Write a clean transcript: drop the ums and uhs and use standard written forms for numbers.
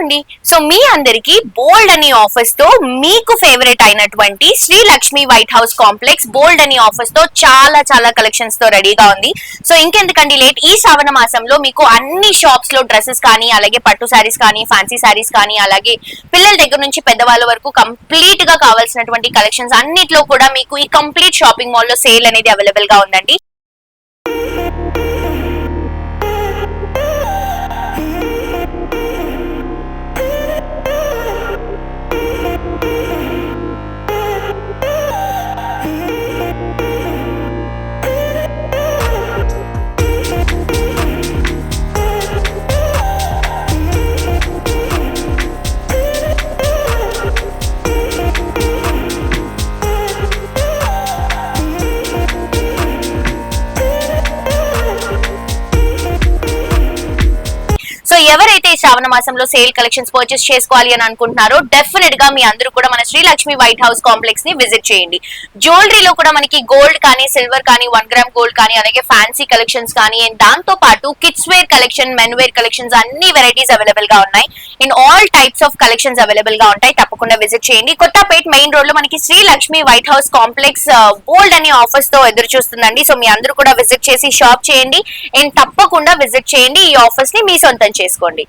అండి. సో మీ అందరికి బోల్డ్ అని ఆఫర్స్ తో మీకు ఫేవరెట్ అయినటువంటి Sri Lakshmi white house complex బోల్డ్ అని ఆఫర్స్ తో చాలా చాలా కలెక్షన్స్ తో రెడీగా ఉంది. సో ఇంకెందుకండి లేట్, ఈ శ్రావణ మాసంలో మీకు అన్ని షాప్స్ లో డ్రెస్సెస్ కానీ, అలాగే పట్టు శారీస్ కానీ, ఫ్యాన్సీ శారీస్ కానీ, అలాగే పిల్లల దగ్గర నుంచి పెద్దవాళ్ళ వరకు కంప్లీట్ గా కావాల్సినటువంటి కలెక్షన్స్ అన్నిట్లో కూడా మీకు ఈ కంప్లీట్ షాపింగ్ మాల్ లో సేల్ అనేది అవైలబుల్ గా ఉందండి. సో ఎవరైతే శ్రావణ మాసంలో సేల్ కలెక్షన్స్ పర్చేస్ చేసుకోవాలి అని అనుకుంటున్నారో డెఫినెట్ గా మీ అందరూ కూడా మన Shri Lakshmi white house complex ని విజిట్ చేయండి. జ్యువెలరీలో కూడా మనకి గోల్డ్ కానీ, సిల్వర్ కానీ, 1 గ్రామ్ గోల్డ్ కానీ, అలాగే ఫ్యాన్సీ కలెక్షన్స్ కానీ, అండ్ దాంతో పాటు kids wear collection, men wear collections అన్ని వెరైటీస్ అవైలబుల్ గా ఉన్నాయి. In all types of collections available గా ఉంటాయి. తప్పకుండా విజిట్ చేయండి. కొత్తపేట్ మెయిన్ రోడ్ లో మనకి Sri Lakshmi white house complex బోల్డ్ అని ఆఫర్స్ తో ఎదురు చూస్తుందండి. సో మీ అందరూ కూడా విజిట్ చేసి షాప్ చేయండి అండ్ తప్పకుండా విజిట్ చేయండి. ఈ ఆఫర్స్ ని మీ సొంతం చేసుకోండి.